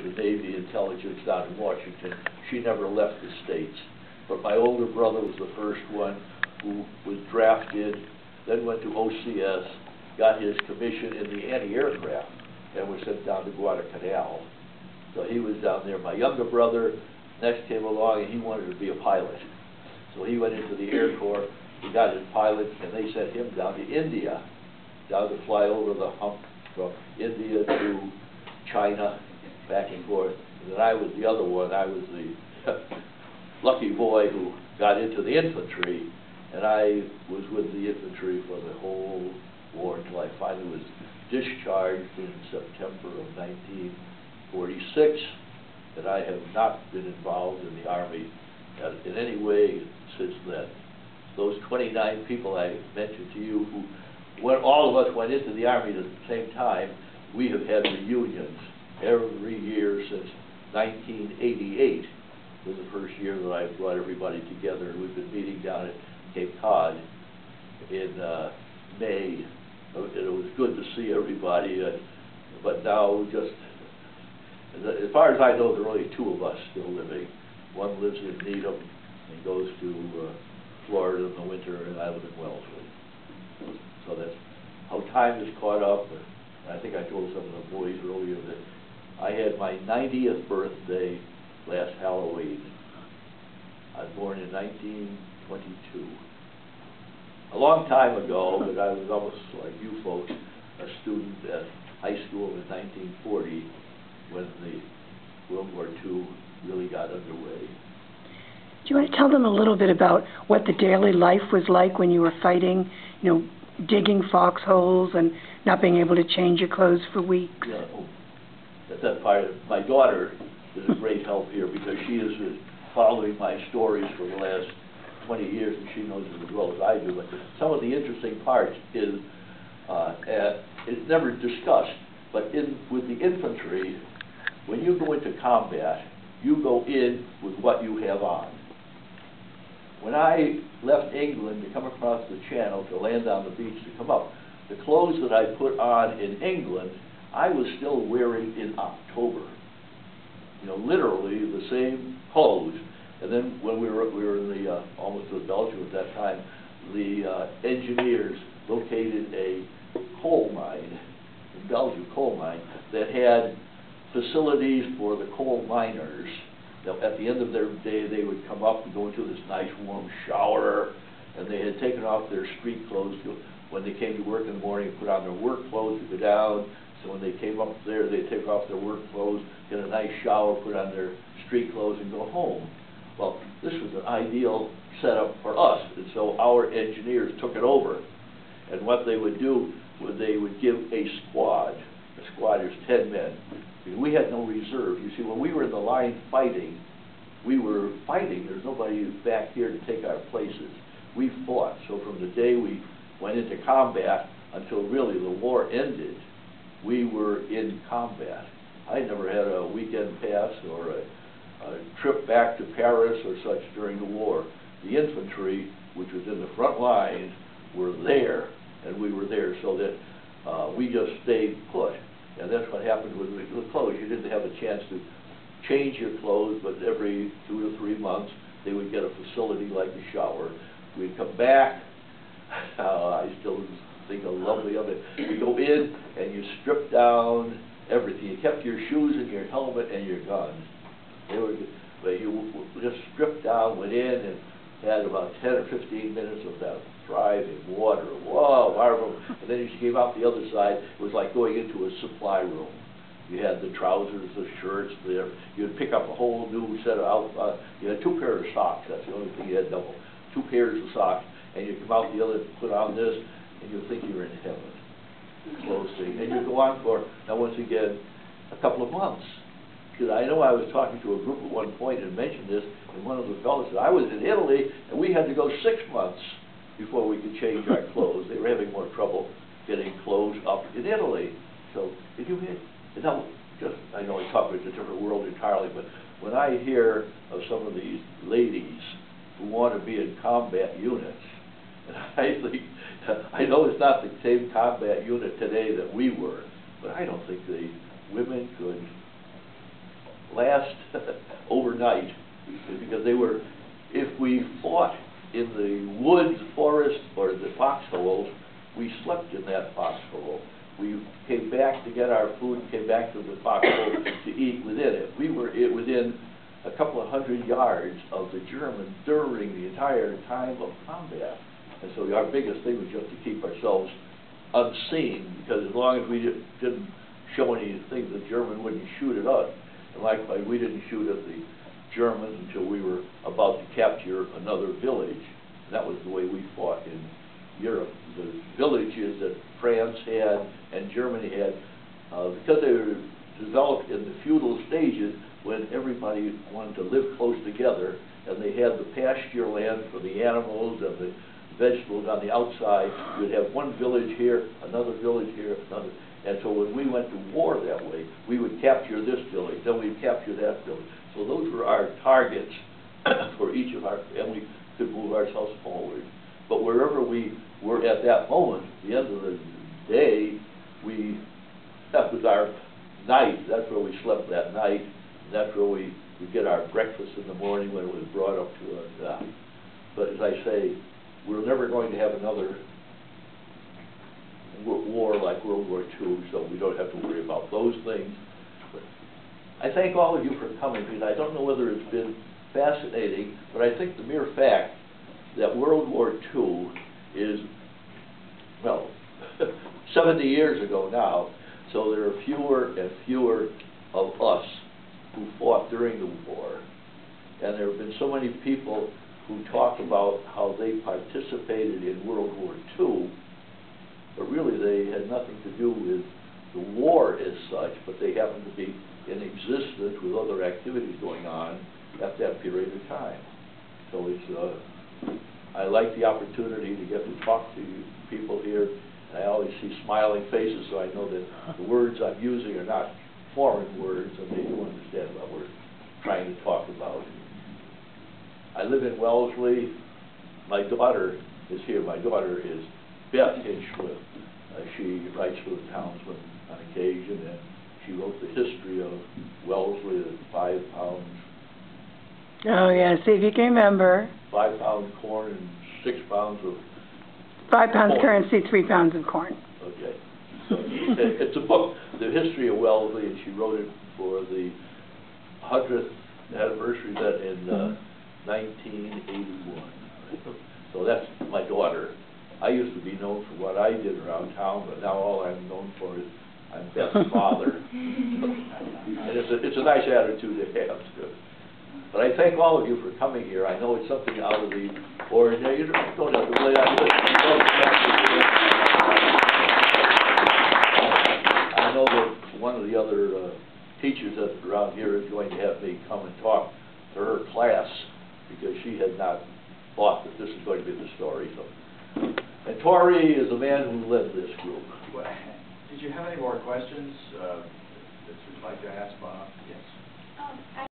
the Navy intelligence down in Washington. She never left the States. But my older brother was the first one who was drafted, then went to OCS, got his commission in the anti-aircraft, and was sent down to Guadalcanal. So he was down there. My younger brother next came along, and he wanted to be a pilot. So he went into the Air Corps, he got his pilot, and they sent him down to India, down to fly over the hump from India to China, back and forth. And then I was the other one. I was the lucky boy who got into the infantry, and I was with the infantry for the whole war until I finally was discharged in September of 1946, and I have not been involved in the Army in any way since then. Those 29 people I mentioned to you, who, when all of us went into the Army at the same time, we have had reunions every year since 1988 was the first year that I brought everybody together. We've been meeting down at Cape Cod in May. It was good to see everybody, but now just, as far as I know, there are only two of us still living. One lives in Needham and goes to Florida in the winter, and I live in Wellesley. So that's how time has caught up. I think I told some of the boys earlier that I had my 90th birthday last Halloween. I was born in 1922. A long time ago, but I was almost like you folks, a student at high school in 1940 when the World War II really got underway. Do you want to tell them a little bit about what the daily life was like when you were fighting, you know, digging foxholes and not being able to change your clothes for weeks? Yeah, that's that part. My daughter is a great help here because she has been following my stories for the last 20 years, and she knows it as well as I do. But some of the interesting parts is, it's never discussed, but with the infantry, when you go into combat, you go in with what you have on. When I left England to come across the channel to land on the beach to come up, the clothes that I put on in England, I was still wearing in October. You know, literally the same clothes. And then when we were in the, almost to Belgium at that time, the engineers located a coal mine, in Belgium, coal mine, that had facilities for the coal miners. That at the end of their day, they would come up and go into this nice warm shower, and they had taken off their street clothes when they came to work in the morning and put on their work clothes to go down. So when they came up there, they'd take off their work clothes, get a nice shower, put on their street clothes, and go home. Well, this was an ideal setup for us, and so our engineers took it over. And what they would do was they would give a squad. A squad is 10 men. We had no reserve. You see, when we were in the line fighting, we were fighting. There's nobody back here to take our places. We fought. So from the day we went into combat until really the war ended, we were in combat. I never had a weekend pass or a trip back to Paris or such during the war. The infantry, which was in the front lines, were there, and we were there, so that we just stayed put. And that's what happened with the clothes. You didn't have a chance to change your clothes, but every 2 to 3 months, they would get a facility like a shower. We'd come back. I still think lovely of it. You go in, and you strip down everything. You kept your shoes and your helmet and your guns. They were, but you just stripped down, went in, and had about 10 or 15 minutes of that thriving water. Whoa, wonderful. And then as you came out the other side, it was like going into a supply room. You had the trousers, the shirts there. You'd pick up a whole new set of you had 2 pairs of socks. That's the only thing you had double. 2 pairs of socks. And you'd come out the other, put on this, and you'd think you were in heaven. Close thing. And you'd go on for, now once again, a couple of months. Because I know I was talking to a group at one point and mentioned this, and one of the fellows said, I was in Italy, and we had to go 6 months before we could change our clothes. They were having more trouble getting clothes up in Italy. So, did you hear? Now, just, I know I talk about a different world entirely, but when I hear of some of these ladies who want to be in combat units, and I think, I know it's not the same combat unit today that we were, but I don't think the women could last overnight, because they were, if we fought in the woods, forest, or the foxholes, we slept in that foxhole. We came back to get our food, came back to the foxhole to eat within it. We were within a couple of 100 yards of the Germans during the entire time of combat. And so our biggest thing was just to keep ourselves unseen, because as long as we didn't show anything, the German wouldn't shoot at us. And likewise, we didn't shoot at the Germans until we were about to capture another village. And that was the way we fought in Europe. The villages that France had and Germany had, because they were developed in the feudal stages when everybody wanted to live close together, and they had the pasture land for the animals and the vegetables on the outside. You'd have one village here, another village here, another. And so when we went to war that way, we would capture this village, then we'd capture that village. So those were our targets for each of our, and we could move ourselves forward. But wherever we were at that moment, the end of the day, that was our night. That's where we slept that night. That's where we would get our breakfast in the morning when it was brought up to us. But as I say, we're never going to have another war like World War II, so we don't have to worry about those things. But I thank all of you for coming, because I don't know whether it's been fascinating, but I think the mere fact that World War II is, well, 70 years ago now, so there are fewer and fewer of us who fought during the war. And there have been so many people who talk about how they participated in World War II, but really they had nothing to do with the war as such, but they happened to be in existence with other activities going on at that period of time. So it's, I like the opportunity to get to talk to you people here, and I always see smiling faces, so I know that the words I'm using are not foreign words, and they do understand what we're trying to talk about. I live in Wellesley. My daughter is here. My daughter is Beth Hinchcliffe. She writes for the Townsman on occasion, and she wrote the history of Wellesley, the 5 pounds. Oh, yeah, see if you can remember. 5 pound corn and 6 pounds of 5 pounds corn. currency, 3 pounds of corn. Okay. So it's a book, the history of Wellesley, and she wrote it for the 100th anniversary that in 1981. So that's my daughter. I used to be known for what I did around town, but now all I'm known for is I'm Beth's father. And it's a nice attitude to have, too. But I thank all of you for coming here. I know it's something out of the ordinary. You don't have to relate on this. I know that one of the other teachers that's around here is going to have me come and talk to her class, because she had not thought that this is going to be the story. So. And Tori is the man who led this group. Well, did you have any more questions that you'd like to ask Bob? Yes. I